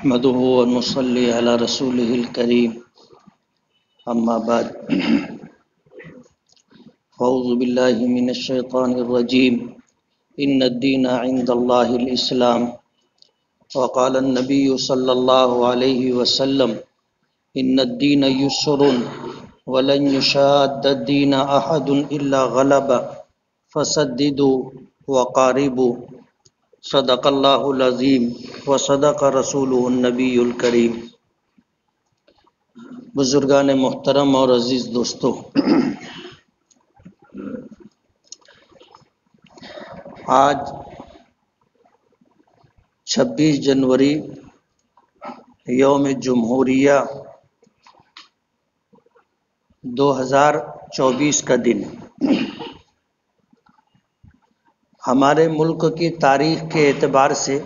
نحمده ونصلي على رسوله الكريم أما بعد فأعوذ بالله من الشيطان الرجيم إن الدين عند الله الإسلام وقال النبي صلى الله عليه وسلم إن الدين يسر ولن يشاد الدين أحد إلا غلب فسددوا وقاربوا صدق اللہ العظیم وصدق رسولہ النبی الکریم۔ بزرگان محترم اور عزیز دوستو، آج 26 جنوری یوم جمہوریہ 2024 کا دن ہمارے ملک کی تاریخ کے اعتبار سے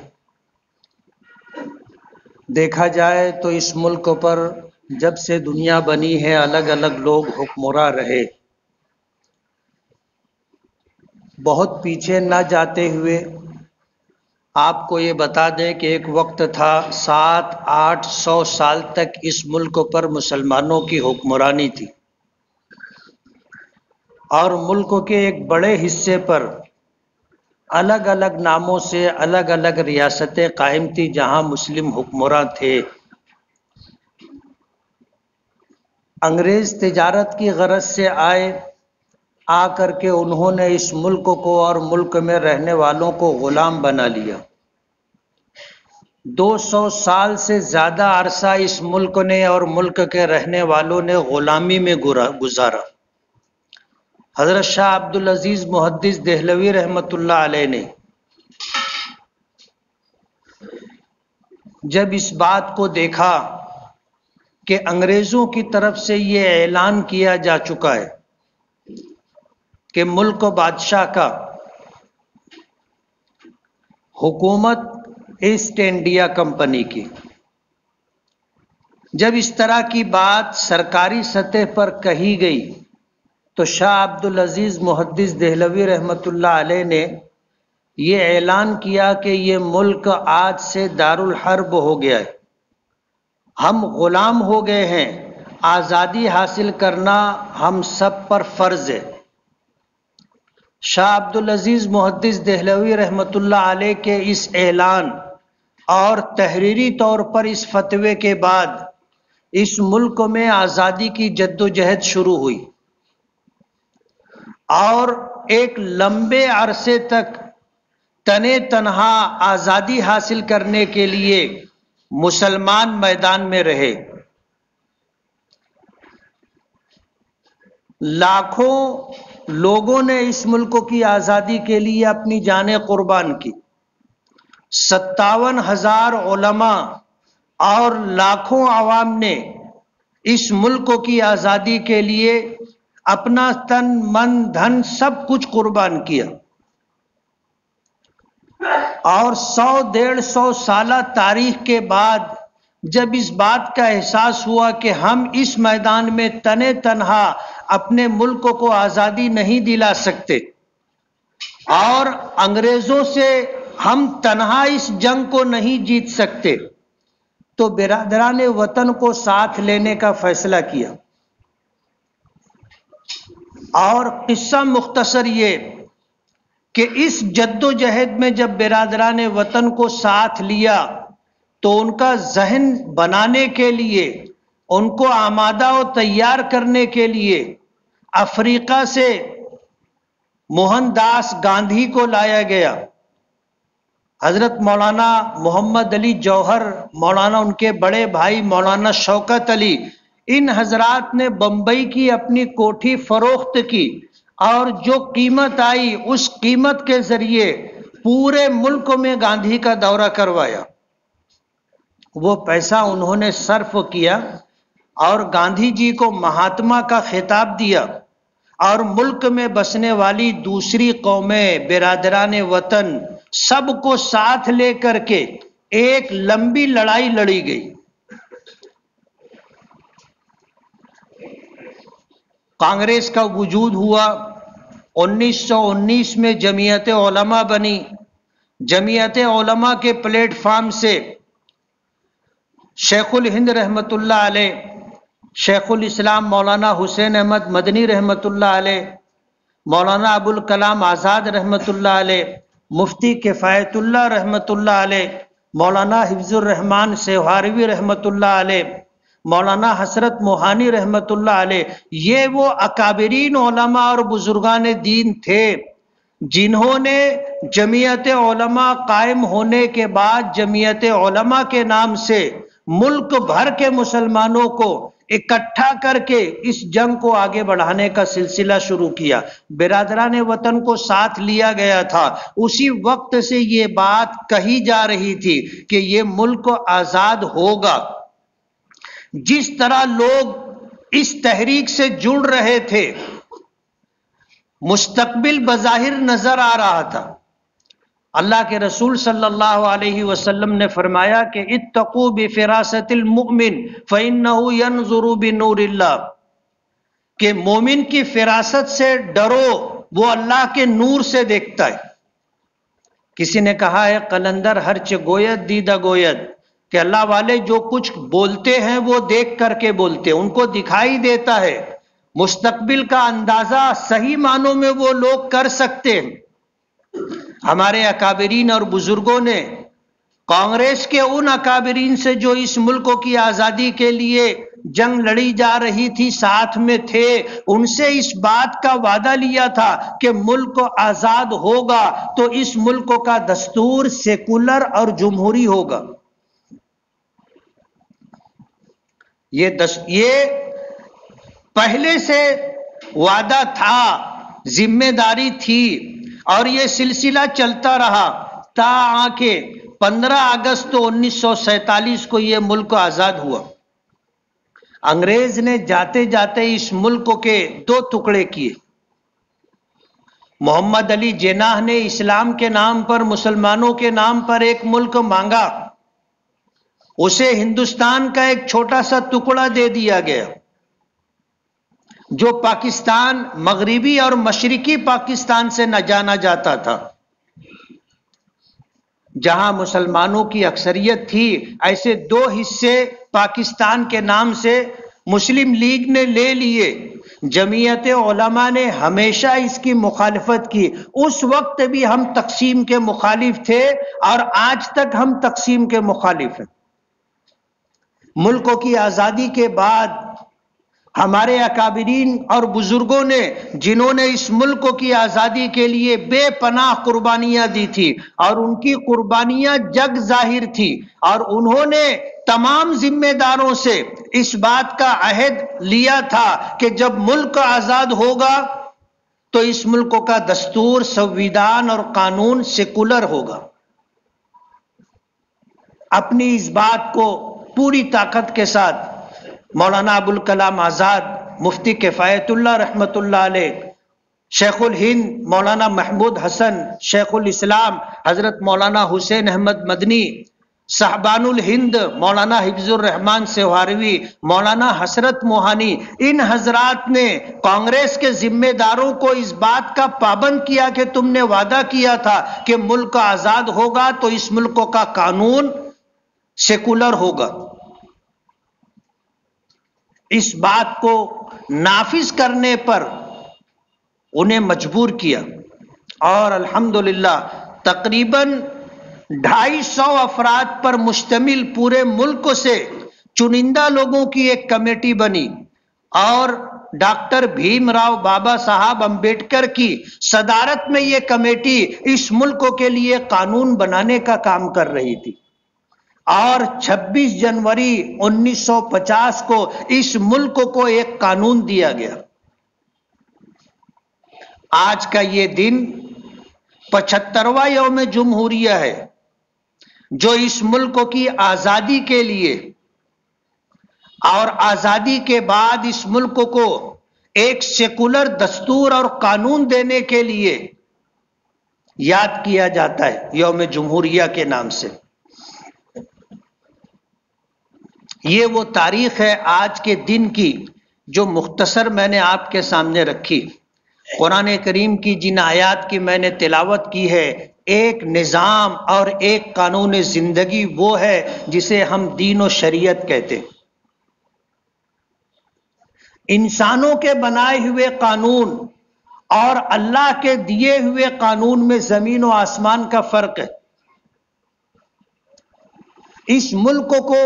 دیکھا جائے تو اس ملک پر جب سے دنیا بنی ہے الگ الگ لوگ حکمراں رہے۔ بہت پیچھے نہ جاتے ہوئے آپ کو یہ بتا دیں کہ ایک وقت تھا 700-800 سال تک اس ملک پر مسلمانوں کی حکمرانی تھی، اور ملک کے ایک بڑے حصے پر الگ الگ ناموں سے الگ الگ ریاستیں قائم تھی جہاں مسلم حکمراں تھے۔ انگریز تجارت کی غرض سے آ کر کے انہوں نے اس ملک کو اور ملک میں رہنے والوں کو غلام بنا لیا۔ 200 سال سے زیادہ عرصہ اس ملک نے اور ملک کے رہنے والوں نے غلامی میں گزارا۔ حضرت شاہ عبدالعزیز محدث دہلوی رحمۃ اللہ علیہ نے جب اس بات کو دیکھا کہ انگریزوں کی طرف سے یہ اعلان کیا جا چکا ہے کہ ملک بادشاہ کا حکومت ایسٹ انڈیا کمپنی کی، جب اس طرح کی بات سرکاری سطح پر کہی گئی تو شاہ عبدالعزیز محدث دہلوی رحمۃ اللہ علیہ نے یہ اعلان کیا کہ یہ ملک آج سے دارالحرب ہو گیا ہے، ہم غلام ہو گئے ہیں، آزادی حاصل کرنا ہم سب پر فرض ہے۔ شاہ عبدالعزیز محدث دہلوی رحمۃ اللہ علیہ کے اس اعلان اور تحریری طور پر اس فتوے کے بعد اس ملک میں آزادی کی جدوجہد شروع ہوئی، اور ایک لمبے عرصے تک تنے تنہا آزادی حاصل کرنے کے لیے مسلمان میدان میں رہے۔ لاکھوں لوگوں نے اس ملک کی آزادی کے لیے اپنی جانیں قربان کی۔ 57,000 علماء اور لاکھوں عوام نے اس ملک کی آزادی کے لیے اپنا تن من دھن سب کچھ قربان کیا، اور 100-150 سالہ تاریخ کے بعد جب اس بات کا احساس ہوا کہ ہم اس میدان میں تنے تنہا اپنے ملک کو آزادی نہیں دلا سکتے اور انگریزوں سے ہم تنہا اس جنگ کو نہیں جیت سکتے، تو برادران وطن کو ساتھ لینے کا فیصلہ کیا۔ اور قصہ مختصر یہ کہ اس جد و جہد میں جب برادران وطن کو ساتھ لیا تو ان کا ذہن بنانے کے لیے، ان کو آمادہ و تیار کرنے کے لیے افریقہ سے موہن داس گاندھی کو لایا گیا۔ حضرت مولانا محمد علی جوہر، مولانا ان کے بڑے بھائی مولانا شوکت علی، ان حضرات نے بمبئی کی اپنی کوٹھی فروخت کی، اور جو قیمت آئی اس قیمت کے ذریعے پورے ملک میں گاندھی کا دورہ کروایا۔ وہ پیسہ انہوں نے صرف کیا اور گاندھی جی کو مہاتما کا خطاب دیا، اور ملک میں بسنے والی دوسری قومیں، برادران وطن، سب کو ساتھ لے کر کے ایک لمبی لڑائی لڑی گئی۔ کانگریس کا وجود ہوا، 1919 میں جمعیت علماء بنی، جمعیت علماء کے پلیٹ فارم سے شیخ الہند رحمۃ اللہ علیہ، شیخ الاسلام مولانا حسین احمد مدنی رحمۃ اللہ علیہ، مولانا ابو الکلام آزاد رحمۃ اللہ علیہ، مفتی کفایت اللہ رحمۃ اللہ علیہ، مولانا حفظ الرحمان سہاروی رحمۃ اللہ علیہ، مولانا حسرت موہانی رحمۃ اللہ علیہ، یہ وہ اکابرین علماء اور بزرگان دین تھے جنہوں نے جمعیت علماء قائم ہونے کے بعد جمعیت علماء کے نام سے ملک بھر کے مسلمانوں کو اکٹھا کر کے اس جنگ کو آگے بڑھانے کا سلسلہ شروع کیا۔ برادران وطن کو ساتھ لیا گیا تھا۔ اسی وقت سے یہ بات کہی جا رہی تھی کہ یہ ملک آزاد ہوگا۔ جس طرح لوگ اس تحریک سے جڑ رہے تھے، مستقبل بظاہر نظر آ رہا تھا۔ اللہ کے رسول صلی اللہ علیہ وسلم نے فرمایا کہ اتقوا بفراست المؤمن فإنه ينظر بنور اللہ، کہ مومن کی فراست سے ڈرو، وہ اللہ کے نور سے دیکھتا ہے۔ کسی نے کہا ہے قلندر ہرچ گوید دیدہ گوید، کہ اللہ والے جو کچھ بولتے ہیں وہ دیکھ کر کے بولتے ہیں، ان کو دکھائی دیتا ہے، مستقبل کا اندازہ صحیح معنوں میں وہ لوگ کر سکتے ہیں۔ ہمارے اکابرین اور بزرگوں نے کانگریس کے ان اکابرین سے جو اس ملک کی آزادی کے لیے جنگ لڑی جا رہی تھی ساتھ میں تھے، ان سے اس بات کا وعدہ لیا تھا کہ ملک آزاد ہوگا تو اس ملک کا دستور سیکولر اور جمہوری ہوگا۔ یہ پہلے سے وعدہ تھا، ذمہ داری تھی، اور یہ سلسلہ چلتا رہا تا آ کے 15 اگست 1947 کو یہ ملک آزاد ہوا۔ انگریز نے جاتے جاتے اس ملک کے 2 ٹکڑے کیے۔ محمد علی جناح نے اسلام کے نام پر، مسلمانوں کے نام پر ایک ملک مانگا، اسے ہندوستان کا ایک چھوٹا سا ٹکڑا دے دیا گیا جو پاکستان، مغربی اور مشرقی پاکستان سے نہ جانا جاتا تھا۔ جہاں مسلمانوں کی اکثریت تھی، ایسے 2 حصے پاکستان کے نام سے مسلم لیگ نے لے لیے۔ جمعیت علماء نے ہمیشہ اس کی مخالفت کی۔ اس وقت بھی ہم تقسیم کے مخالف تھے اور آج تک ہم تقسیم کے مخالف ہیں۔ ملک کی آزادی کے بعد ہمارے اکابرین اور بزرگوں نے، جنہوں نے اس ملک کی آزادی کے لیے بے پناہ قربانیاں دی تھی، اور ان کی قربانیاں جگ ظاہر تھی، اور انہوں نے تمام ذمہ داروں سے اس بات کا عہد لیا تھا کہ جب ملک آزاد ہوگا تو اس ملک کا دستور، سنویدھان اور قانون سیکولر ہوگا۔ اپنی اس بات کو پوری طاقت کے ساتھ مولانا ابو الکلام آزاد، مفتی کفایت اللہ رحمۃ اللہ علیہ، شیخ الہند مولانا محمود حسن، شیخ الاسلام حضرت مولانا حسین احمد مدنی، صاحبان الہند مولانا حفظ الرحمان سہاروی، مولانا حسرت موہانی، ان حضرات نے کانگریس کے ذمہ داروں کو اس بات کا پابند کیا کہ تم نے وعدہ کیا تھا کہ ملک آزاد ہوگا تو اس ملک کا قانون سیکولر ہوگا۔ اس بات کو نافذ کرنے پر انہیں مجبور کیا، اور الحمدللہ تقریباً 250 افراد پر مشتمل پورے ملک سے چنندہ لوگوں کی ایک کمیٹی بنی، اور ڈاکٹر بھیم راؤ بابا صاحب امبیڈکر کی صدارت میں یہ کمیٹی اس ملک کے لیے قانون بنانے کا کام کر رہی تھی، اور 26 جنوری 1950 کو اس ملک کو ایک قانون دیا گیا۔ آج کا یہ دن 75واں یوم جمہوریہ ہے، جو اس ملک کی آزادی کے لیے اور آزادی کے بعد اس ملک کو ایک سیکولر دستور اور قانون دینے کے لیے یاد کیا جاتا ہے یوم جمہوریہ کے نام سے۔ یہ وہ تاریخ ہے آج کے دن کی جو مختصر میں نے آپ کے سامنے رکھی۔ قرآن کریم کی جن آیات کی میں نے تلاوت کی ہے، ایک نظام اور ایک قانون زندگی وہ ہے جسے ہم دین و شریعت کہتے ہیں۔ انسانوں کے بنائے ہوئے قانون اور اللہ کے دیے ہوئے قانون میں زمین و آسمان کا فرق ہے۔ اس ملک کو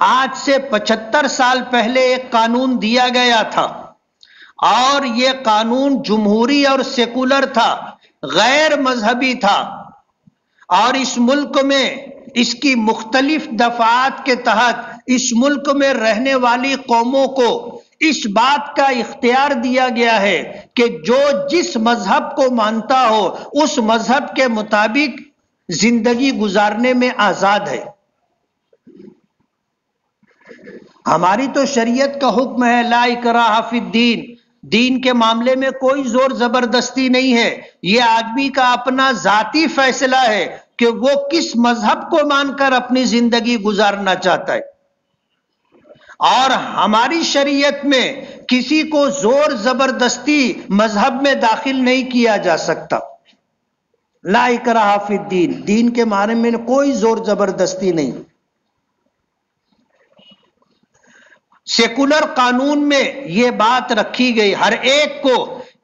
آج سے 75 سال پہلے ایک قانون دیا گیا تھا، اور یہ قانون جمہوری اور سیکولر تھا، غیر مذہبی تھا، اور اس ملک میں اس کی مختلف دفعات کے تحت اس ملک میں رہنے والی قوموں کو اس بات کا اختیار دیا گیا ہے کہ جو جس مذہب کو مانتا ہو اس مذہب کے مطابق زندگی گزارنے میں آزاد ہے۔ ہماری تو شریعت کا حکم ہے لا اکراہ فی الدین، دین کے معاملے میں کوئی زور زبردستی نہیں ہے، یہ آدمی کا اپنا ذاتی فیصلہ ہے کہ وہ کس مذہب کو مان کر اپنی زندگی گزارنا چاہتا ہے۔ اور ہماری شریعت میں کسی کو زور زبردستی مذہب میں داخل نہیں کیا جا سکتا۔ لا اکراہ فی الدین، دین کے بارے میں کوئی زور زبردستی نہیں۔ سیکولر قانون میں یہ بات رکھی گئی، ہر ایک کو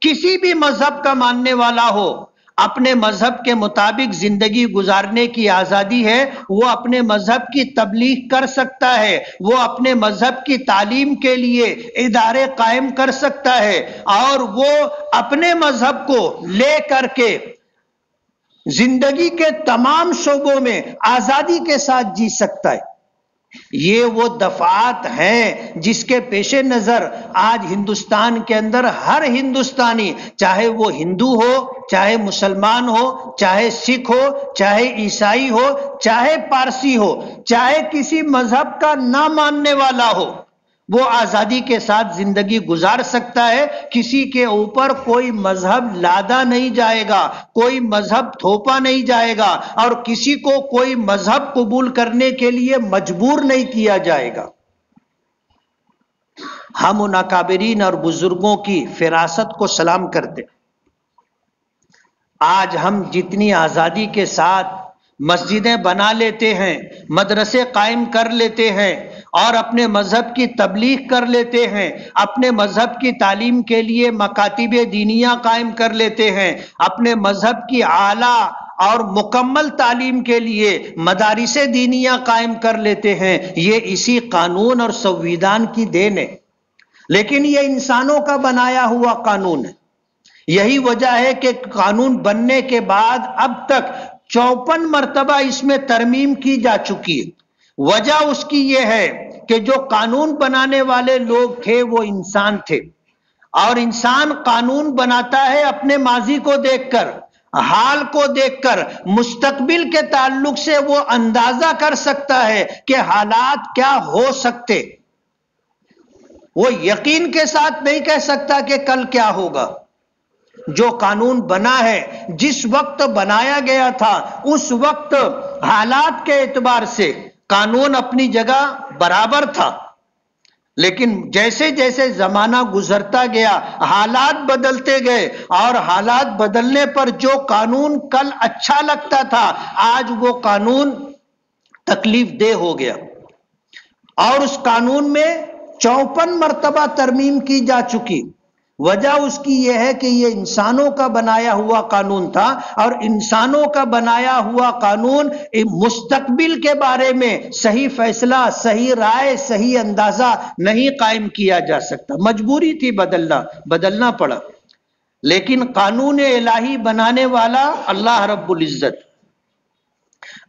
کسی بھی مذہب کا ماننے والا ہو اپنے مذہب کے مطابق زندگی گزارنے کی آزادی ہے، وہ اپنے مذہب کی تبلیغ کر سکتا ہے، وہ اپنے مذہب کی تعلیم کے لیے ادارے قائم کر سکتا ہے، اور وہ اپنے مذہب کو لے کر کے زندگی کے تمام شعبوں میں آزادی کے ساتھ جی سکتا ہے۔ یہ وہ دفعات ہیں جس کے پیش نظر آج ہندوستان کے اندر ہر ہندوستانی، چاہے وہ ہندو ہو، چاہے مسلمان ہو، چاہے سکھ ہو، چاہے عیسائی ہو، چاہے پارسی ہو، چاہے کسی مذہب کا نہ ماننے والا ہو، وہ آزادی کے ساتھ زندگی گزار سکتا ہے۔ کسی کے اوپر کوئی مذہب لادا نہیں جائے گا، کوئی مذہب تھوپا نہیں جائے گا، اور کسی کو کوئی مذہب قبول کرنے کے لیے مجبور نہیں کیا جائے گا۔ ہم ان اکابرین اور بزرگوں کی فراست کو سلام کرتے۔ آج ہم جتنی آزادی کے ساتھ مسجدیں بنا لیتے ہیں، مدرسے قائم کر لیتے ہیں، اور اپنے مذہب کی تبلیغ کر لیتے ہیں، اپنے مذہب کی تعلیم کے لیے مکاتب دینیہ قائم کر لیتے ہیں، اپنے مذہب کی اعلیٰ اور مکمل تعلیم کے لیے مدارس دینیہ قائم کر لیتے ہیں، یہ اسی قانون اور سنویدھان کی دین ہے۔ لیکن یہ انسانوں کا بنایا ہوا قانون ہے۔ یہی وجہ ہے کہ قانون بننے کے بعد اب تک 54 مرتبہ اس میں ترمیم کی جا چکی ہے۔ وجہ اس کی یہ ہے کہ جو قانون بنانے والے لوگ تھے وہ انسان تھے، اور انسان قانون بناتا ہے اپنے ماضی کو دیکھ کر، حال کو دیکھ کر، مستقبل کے تعلق سے وہ اندازہ کر سکتا ہے کہ حالات کیا ہو سکتے۔ وہ یقین کے ساتھ نہیں کہہ سکتا کہ کل کیا ہوگا۔ جو قانون بنا ہے، جس وقت بنایا گیا تھا اس وقت حالات کے اعتبار سے قانون اپنی جگہ برابر تھا، لیکن جیسے جیسے زمانہ گزرتا گیا حالات بدلتے گئے، اور حالات بدلنے پر جو قانون کل اچھا لگتا تھا آج وہ قانون تکلیف دہ ہو گیا، اور اس قانون میں 54 مرتبہ ترمیم کی جا چکی۔ وجہ اس کی یہ ہے کہ یہ انسانوں کا بنایا ہوا قانون تھا، اور انسانوں کا بنایا ہوا قانون مستقبل کے بارے میں صحیح فیصلہ، صحیح رائے، صحیح اندازہ نہیں قائم کیا جا سکتا۔ مجبوری تھی بدلنا پڑا، لیکن قانون الہی بنانے والا اللہ رب العزت۔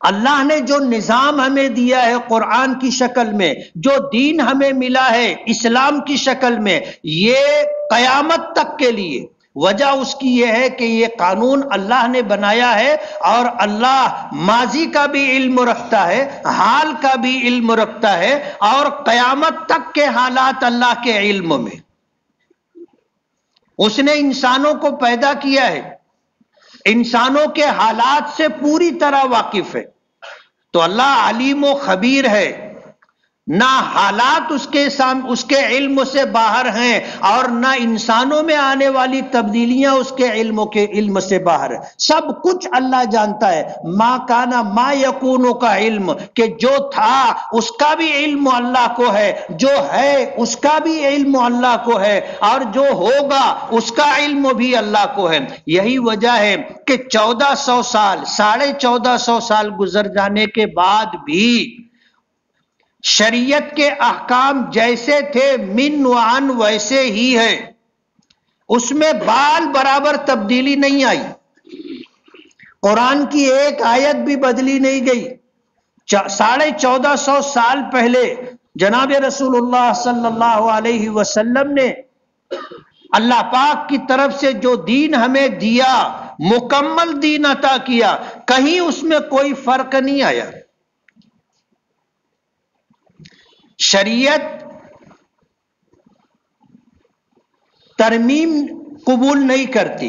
اللہ نے جو نظام ہمیں دیا ہے قرآن کی شکل میں، جو دین ہمیں ملا ہے اسلام کی شکل میں، یہ قیامت تک کے لیے۔ وجہ اس کی یہ ہے کہ یہ قانون اللہ نے بنایا ہے، اور اللہ ماضی کا بھی علم رکھتا ہے، حال کا بھی علم رکھتا ہے، اور قیامت تک کے حالات اللہ کے علم میں۔ اس نے انسانوں کو پیدا کیا ہے، انسانوں کے حالات سے پوری طرح واقف ہے، تو اللہ علیم و خبیر ہے۔ نہ حالات اس کے علم سے باہر ہیں اور نہ انسانوں میں آنے والی تبدیلیاں اس کے علم سے باہر ہیں. سب کچھ اللہ جانتا ہے. ما کانا ما یکونو کا علم، کہ جو تھا اس کا بھی علم اللہ کو ہے، جو ہے اس کا بھی علم اللہ کو ہے، اور جو ہوگا اس کا علم بھی اللہ کو ہے. یہی وجہ ہے کہ 1400 سال 1450 سال گزر جانے کے بعد بھی شریعت کے احکام جیسے تھے من و عن ویسے ہی ہے، اس میں بال برابر تبدیلی نہیں آئی. قرآن کی ایک آیت بھی بدلی نہیں گئی. 1450 سال پہلے جناب رسول اللہ صلی اللہ علیہ وسلم نے اللہ پاک کی طرف سے جو دین ہمیں دیا، مکمل دین عطا کیا، کہیں اس میں کوئی فرق نہیں آیا. شریعت ترمیم قبول نہیں کرتی،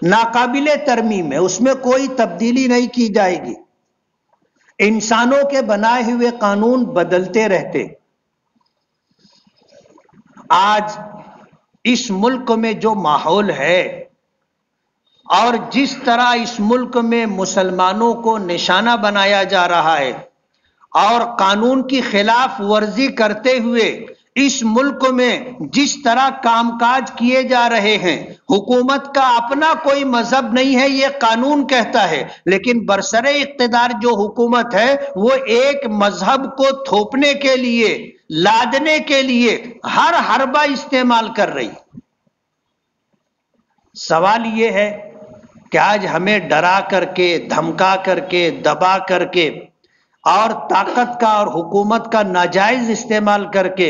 ناقابل ترمیم ہے، اس میں کوئی تبدیلی نہیں کی جائے گی. انسانوں کے بنائے ہوئے قانون بدلتے رہتے. آج اس ملک میں جو ماحول ہے اور جس طرح اس ملک میں مسلمانوں کو نشانہ بنایا جا رہا ہے اور قانون کی خلاف ورزی کرتے ہوئے اس ملک میں جس طرح کام کاج کیے جا رہے ہیں، حکومت کا اپنا کوئی مذہب نہیں ہے، یہ قانون کہتا ہے، لیکن برسر اقتدار جو حکومت ہے وہ ایک مذہب کو تھوپنے کے لیے، لادنے کے لیے ہر حربہ استعمال کر رہی. سوال یہ ہے کہ آج ہمیں ڈرا کر کے، دھمکا کر کے، دبا کر کے اور طاقت کا اور حکومت کا ناجائز استعمال کر کے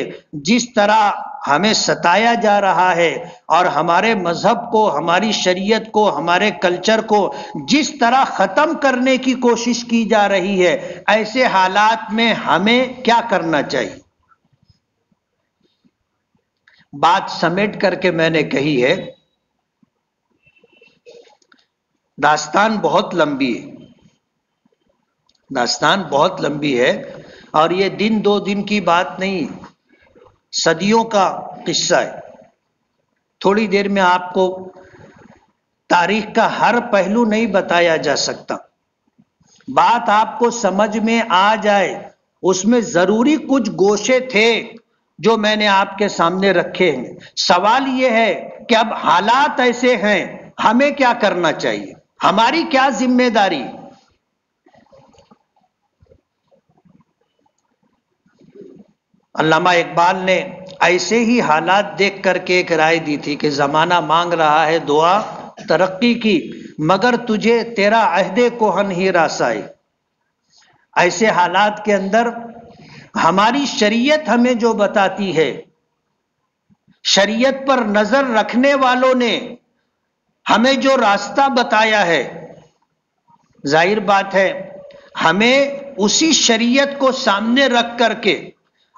جس طرح ہمیں ستایا جا رہا ہے اور ہمارے مذہب کو، ہماری شریعت کو، ہمارے کلچر کو جس طرح ختم کرنے کی کوشش کی جا رہی ہے، ایسے حالات میں ہمیں کیا کرنا چاہیے؟ بات سمیٹ کر کے میں نے کہی ہے، داستان بہت لمبی ہے، داستان بہت لمبی ہے، اور یہ دن دو دن کی بات نہیں، صدیوں کا قصہ ہے. تھوڑی دیر میں آپ کو تاریخ کا ہر پہلو نہیں بتایا جا سکتا. بات آپ کو سمجھ میں آ جائے اس میں ضروری کچھ گوشے تھے جو میں نے آپ کے سامنے رکھے ہیں. سوال یہ ہے کہ اب حالات ایسے ہیں، ہمیں کیا کرنا چاہیے، ہماری کیا ذمہ داری؟ علامہ اقبال نے ایسے ہی حالات دیکھ کر کے ایک رائے دی تھی کہ زمانہ مانگ رہا ہے دعا ترقی کی، مگر تجھے تیرا عہد کوہن ہی راسائی. ایسے حالات کے اندر ہماری شریعت ہمیں جو بتاتی ہے، شریعت پر نظر رکھنے والوں نے ہمیں جو راستہ بتایا ہے، ظاہر بات ہے ہمیں اسی شریعت کو سامنے رکھ کر کے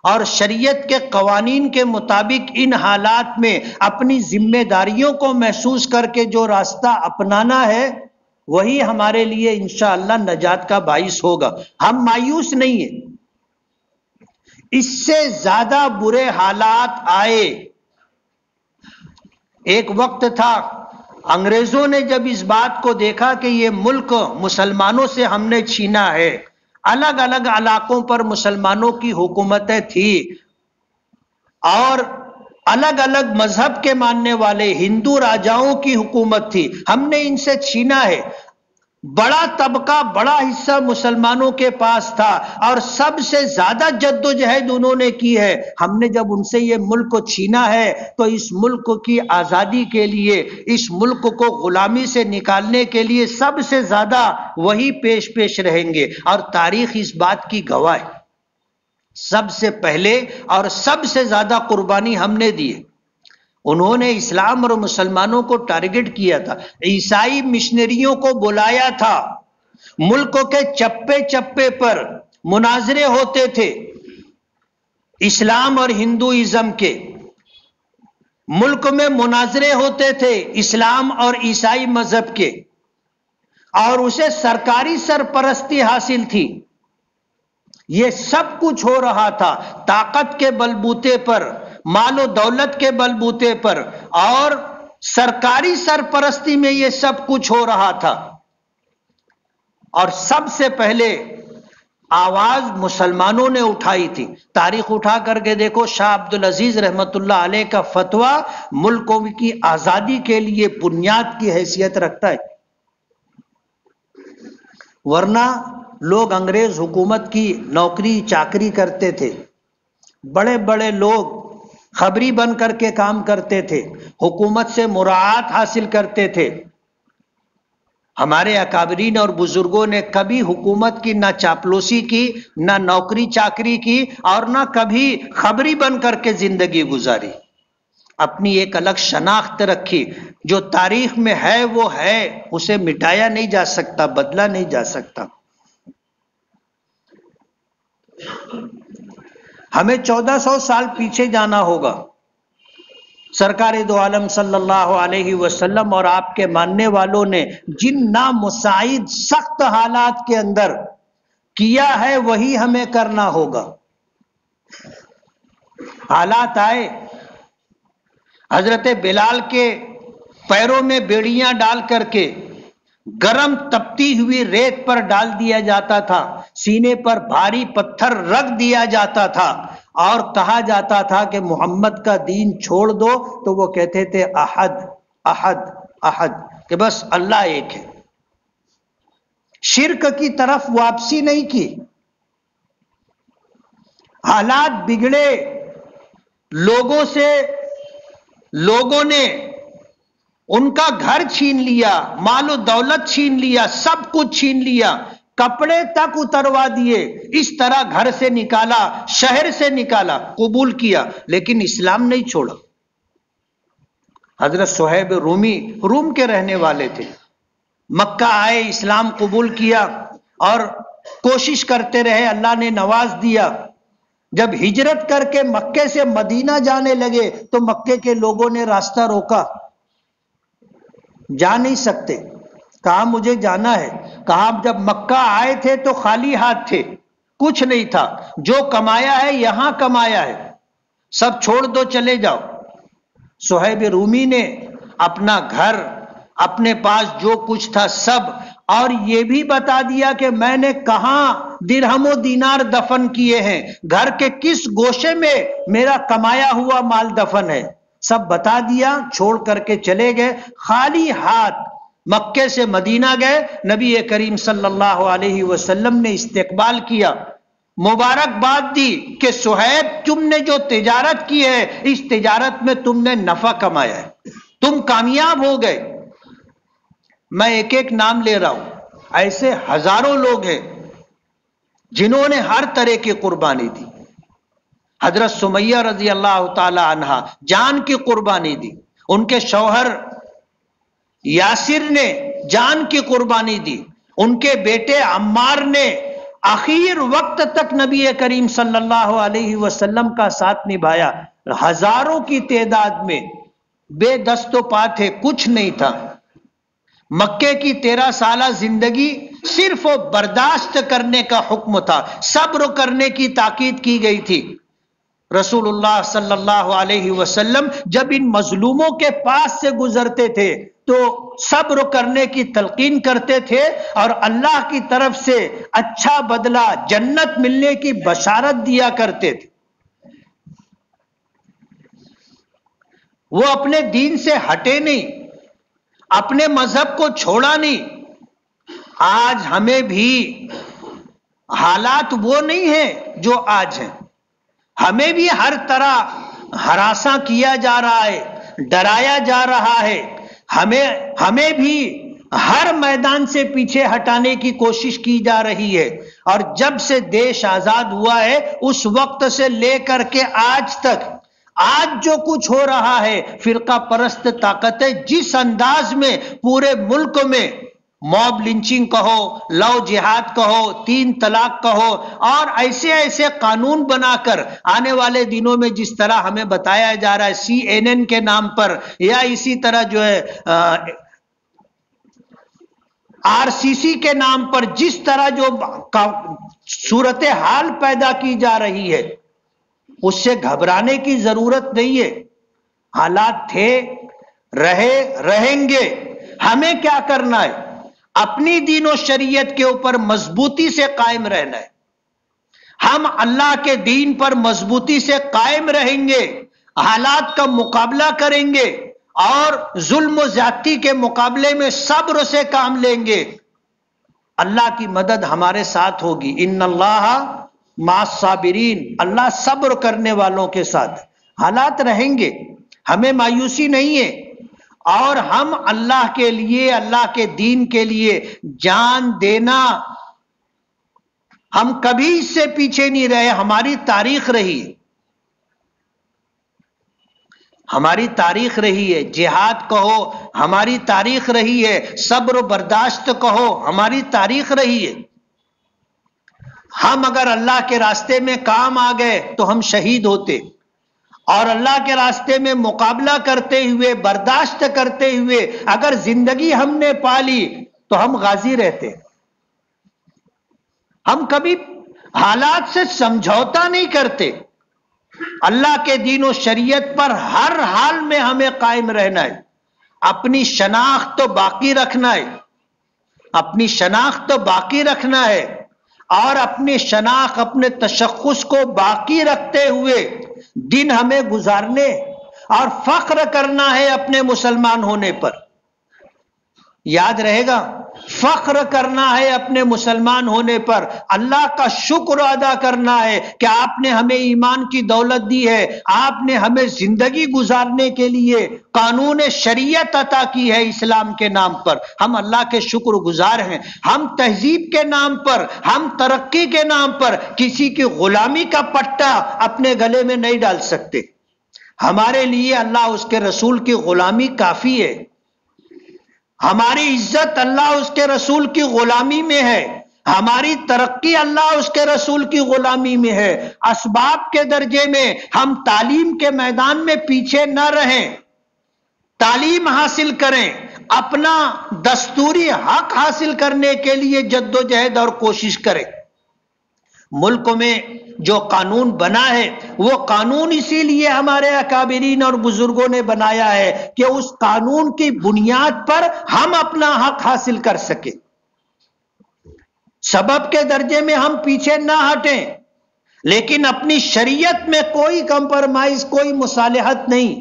اور شریعت کے قوانین کے مطابق ان حالات میں اپنی ذمہ داریوں کو محسوس کر کے جو راستہ اپنانا ہے وہی ہمارے لیے انشاءاللہ نجات کا باعث ہوگا. ہم مایوس نہیں ہیں. اس سے زیادہ برے حالات آئے. ایک وقت تھا انگریزوں نے جب اس بات کو دیکھا کہ یہ ملک مسلمانوں سے ہم نے چھینا ہے، الگ الگ علاقوں پر مسلمانوں کی حکومتیں تھی اور الگ الگ مذہب کے ماننے والے ہندو راجاؤں کی حکومت تھی، ہم نے ان سے چھینا ہے. بڑا طبقہ، بڑا حصہ مسلمانوں کے پاس تھا اور سب سے زیادہ جد و جہد انہوں نے کی ہے. ہم نے جب ان سے یہ ملک کو چھینا ہے تو اس ملک کی آزادی کے لیے، اس ملک کو غلامی سے نکالنے کے لیے سب سے زیادہ وہی پیش رہیں گے. اور تاریخ اس بات کی گواہ ہے، سب سے پہلے اور سب سے زیادہ قربانی ہم نے دی ہے. انہوں نے اسلام اور مسلمانوں کو ٹارگٹ کیا تھا، عیسائی مشنریوں کو بلایا تھا، ملک کے چپے چپے پر مناظرے ہوتے تھے اسلام اور ہندوازم کے، ملک میں مناظرے ہوتے تھے اسلام اور عیسائی مذہب کے، اور اسے سرکاری سرپرستی حاصل تھی. یہ سب کچھ ہو رہا تھا طاقت کے بلبوتے پر، مال و دولت کے بلبوتے پر، اور سرکاری سرپرستی میں یہ سب کچھ ہو رہا تھا۔ اور سب سے پہلے آواز مسلمانوں نے اٹھائی تھی۔ تاریخ اٹھا کر کے دیکھو، شاہ عبدالعزیز رحمت اللہ علیہ کا فتویٰ ملکوں کی آزادی کے لیے بنیاد کی حیثیت رکھتا ہے، ورنہ لوگ انگریز حکومت کی نوکری چاکری کرتے تھے، بڑے بڑے لوگ خبری بن کر کے کام کرتے تھے، حکومت سے مراعات حاصل کرتے تھے۔ ہمارے اکابرین اور بزرگوں نے کبھی حکومت کی نہ چاپلوسی کی، نہ نوکری چاکری کی، اور نہ کبھی خبری بن کر کے زندگی گزاری۔ اپنی ایک الگ شناخت رکھی، جو تاریخ میں ہے وہ ہے، اسے مٹایا نہیں جا سکتا، بدلا نہیں جا سکتا۔ ہمیں 1400 سال پیچھے جانا ہوگا۔ سرکار دو عالم صلی اللہ علیہ وسلم اور آپ کے ماننے والوں نے جن نامساعد سخت حالات کے اندر کیا ہے وہی ہمیں کرنا ہوگا۔ حالات آئے، حضرت بلال کے پیروں میں بیڑیاں ڈال کر کے گرم تپتی ہوئی ریت پر ڈال دیا جاتا تھا، سینے پر بھاری پتھر رکھ دیا جاتا تھا، اور کہا جاتا تھا کہ محمد کا دین چھوڑ دو، تو وہ کہتے تھے احد احد احد، کہ بس اللہ ایک ہے۔ شرک کی طرف واپسی نہیں کی۔ حالات بگڑے، لوگوں نے ان کا گھر چھین لیا، مال و دولت چھین لیا، سب کچھ چھین لیا، کپڑے تک اتروا دیے، اس طرح گھر سے نکالا، شہر سے نکالا، قبول کیا، لیکن اسلام نہیں چھوڑا۔ حضرت صہیب رومی روم کے رہنے والے تھے، مکہ آئے، اسلام قبول کیا اور کوشش کرتے رہے، اللہ نے نواز دیا۔ جب ہجرت کر کے مکے سے مدینہ جانے لگے تو مکے کے لوگوں نے راستہ روکا، جا نہیں سکتے، کہا مجھے جانا ہے۔ کہا جب مکہ آئے تھے تو خالی ہاتھ تھے، کچھ نہیں تھا، جو کمایا ہے یہاں کمایا ہے، سب چھوڑ دو، چلے جاؤ۔ صہیب رومی نے اپنا گھر، اپنے پاس جو کچھ تھا سب، اور یہ بھی بتا دیا کہ میں نے کہاں درہم و دینار دفن کیے ہیں، گھر کے کس گوشے میں میرا کمایا ہوا مال دفن ہے، سب بتا دیا، چھوڑ کر کے چلے گئے، خالی ہاتھ مکے سے مدینہ گئے۔ نبی کریم صلی اللہ علیہ وسلم نے استقبال کیا، مبارکباد دی کہ صہیب تم نے جو تجارت کی ہے، اس تجارت میں تم نے نفع کمایا ہے، تم کامیاب ہو گئے۔ میں ایک ایک نام لے رہا ہوں، ایسے ہزاروں لوگ ہیں جنہوں نے ہر طرح کی قربانی دی۔ حضرت سمیہ رضی اللہ تعالی عنہا جان کی قربانی دی، ان کے شوہر یاسر نے جان کی قربانی دی، ان کے بیٹے عمار نے آخر وقت تک نبی کریم صلی اللہ علیہ وسلم کا ساتھ نبھایا۔ ہزاروں کی تعداد میں بے دست و پا تھے، کچھ نہیں تھا۔ مکے کی 13 سالہ زندگی صرف برداشت کرنے کا حکم تھا، صبر کرنے کی تاکید کی گئی تھی۔ رسول اللہ صلی اللہ علیہ وسلم جب ان مظلوموں کے پاس سے گزرتے تھے تو صبر کرنے کی تلقین کرتے تھے، اور اللہ کی طرف سے اچھا بدلہ، جنت ملنے کی بشارت دیا کرتے تھے۔ وہ اپنے دین سے ہٹے نہیں، اپنے مذہب کو چھوڑا نہیں۔ آج ہمیں بھی حالات وہ نہیں ہیں جو آج ہیں، ہمیں بھی ہر طرح ہراساں کیا جا رہا ہے، ڈرایا جا رہا ہے، ہمیں بھی ہر میدان سے پیچھے ہٹانے کی کوشش کی جا رہی ہے۔ اور جب سے دیش آزاد ہوا ہے اس وقت سے لے کر کے آج تک، آج جو کچھ ہو رہا ہے، فرقہ پرست طاقتیں جس انداز میں پورے ملک میں موب لنچنگ کہو، لو جہاد کہو، 3 طلاق کہو، اور ایسے ایسے قانون بنا کر آنے والے دنوں میں جس طرح ہمیں بتایا جا رہا ہے CNN کے نام پر، یا اسی طرح جو ہے RCC کے نام پر جس طرح جو صورتحال پیدا کی جا رہی ہے اس سے گھبرانے کی ضرورت نہیں ہے. حالات تھے، رہیں گے. ہمیں کیا کرنا ہے؟ اپنی دین و شریعت کے اوپر مضبوطی سے قائم رہنا ہے. ہم اللہ کے دین پر مضبوطی سے قائم رہیں گے، حالات کا مقابلہ کریں گے اور ظلم و زیادتی کے مقابلے میں صبر سے کام لیں گے. اللہ کی مدد ہمارے ساتھ ہوگی. ان اللہ مع الصابرین، اللہ صبر کرنے والوں کے ساتھ. حالات رہیں گے، ہمیں مایوسی نہیں ہے، اور ہم اللہ کے لیے، اللہ کے دین کے لیے جان دینا، ہم کبھی اس سے پیچھے نہیں رہے. ہماری تاریخ رہی ہے، ہماری تاریخ رہی ہے. جہاد کہو ہماری تاریخ رہی ہے، صبر و برداشت کہو ہماری تاریخ رہی ہے. ہم اگر اللہ کے راستے میں کام آ گئے تو ہم شہید ہوتے، اور اللہ کے راستے میں مقابلہ کرتے ہوئے، برداشت کرتے ہوئے اگر زندگی ہم نے پالی تو ہم غازی رہتے. ہم کبھی حالات سے سمجھوتا نہیں کرتے. اللہ کے دین و شریعت پر ہر حال میں ہمیں قائم رہنا ہے. اپنی شناخت تو باقی رکھنا ہے، اپنی شناخت تو باقی رکھنا ہے، اور اپنی شناخت، اپنے تشخص کو باقی رکھتے ہوئے دن ہمیں گزارنے اور فخر کرنا ہے اپنے مسلمان ہونے پر. یاد رہے گا، فخر کرنا ہے اپنے مسلمان ہونے پر. اللہ کا شکر ادا کرنا ہے کہ آپ نے ہمیں ایمان کی دولت دی ہے، آپ نے ہمیں زندگی گزارنے کے لیے قانون شریعت عطا کی ہے اسلام کے نام پر. ہم اللہ کے شکر گزار ہیں. ہم تہذیب کے نام پر، ہم ترقی کے نام پر کسی کی غلامی کا پٹا اپنے گلے میں نہیں ڈال سکتے. ہمارے لیے اللہ اس کے رسول کی غلامی کافی ہے. ہماری عزت اللہ اس کے رسول کی غلامی میں ہے، ہماری ترقی اللہ اس کے رسول کی غلامی میں ہے. اسباب کے درجے میں ہم تعلیم کے میدان میں پیچھے نہ رہیں، تعلیم حاصل کریں، اپنا دستوری حق حاصل کرنے کے لیے جد و جہد اور کوشش کریں. ملک میں جو قانون بنا ہے وہ قانون اسی لیے ہمارے اکابرین اور بزرگوں نے بنایا ہے کہ اس قانون کی بنیاد پر ہم اپنا حق حاصل کر سکیں. سبب کے درجے میں ہم پیچھے نہ ہٹیں، لیکن اپنی شریعت میں کوئی کمپرمائز، کوئی مصالحت نہیں.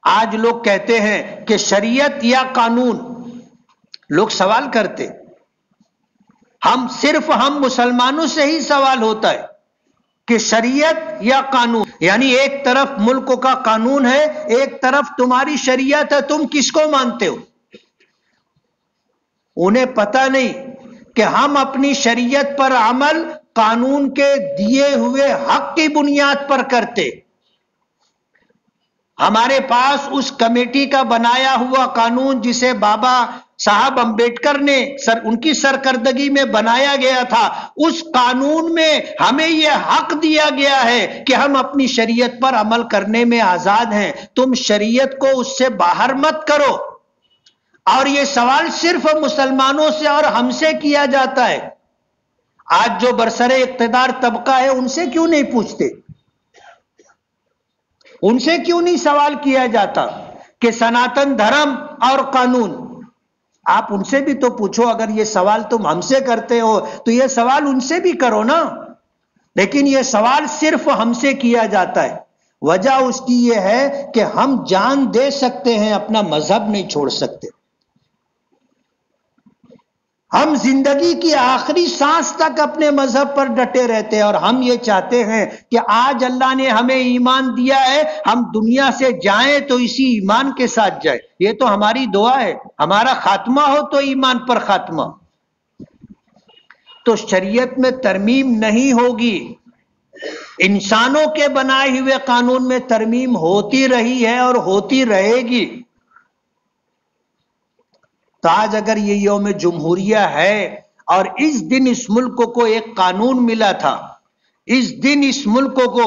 آج لوگ کہتے ہیں کہ شریعت یا قانون، لوگ سوال کرتے، ہم مسلمانوں سے ہی سوال ہوتا ہے کہ شریعت یا قانون، یعنی ایک طرف ملک کا قانون ہے، ایک طرف تمہاری شریعت ہے، تم کس کو مانتے ہو؟ انہیں پتہ نہیں کہ ہم اپنی شریعت پر عمل قانون کے دیے ہوئے حق کی بنیاد پر کرتے. ہمارے پاس اس کمیٹی کا بنایا ہوا قانون جسے بابا صاحب امبیڈکر نے ان کی سرکردگی میں بنایا گیا تھا، اس قانون میں ہمیں یہ حق دیا گیا ہے کہ ہم اپنی شریعت پر عمل کرنے میں آزاد ہیں. تم شریعت کو اس سے باہر مت کرو. اور یہ سوال صرف مسلمانوں سے اور ہم سے کیا جاتا ہے. آج جو برسر اقتدار طبقہ ہے ان سے کیوں نہیں پوچھتے؟ ان سے کیوں نہیں سوال کیا جاتا کہ سناتن دھرم اور قانون؟ آپ ان سے بھی تو پوچھو. اگر یہ سوال تم ہم سے کرتے ہو تو یہ سوال ان سے بھی کرو نا. لیکن یہ سوال صرف ہم سے کیا جاتا ہے. وجہ اس کی یہ ہے کہ ہم جان دے سکتے ہیں، اپنا مذہب نہیں چھوڑ سکتے. ہم زندگی کی آخری سانس تک اپنے مذہب پر ڈٹے رہتے ہیں، اور ہم یہ چاہتے ہیں کہ آج اللہ نے ہمیں ایمان دیا ہے، ہم دنیا سے جائیں تو اسی ایمان کے ساتھ جائیں. یہ تو ہماری دعا ہے، ہمارا خاتمہ ہو تو ایمان پر خاتمہ. تو شریعت میں ترمیم نہیں ہوگی. انسانوں کے بنائے ہوئے قانون میں ترمیم ہوتی رہی ہے اور ہوتی رہے گی. تو آج اگر یہ یوم جمہوریہ ہے اور اس دن اس ملک کو ایک قانون ملا تھا، اس دن اس ملک کو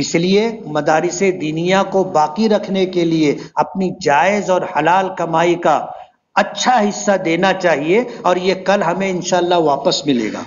اس لیے مدارس دینیہ کو باقی رکھنے کے لیے اپنی جائز اور حلال کمائی کا اچھا حصہ دینا چاہیے، اور یہ کل ہمیں انشاءاللہ واپس ملے گا۔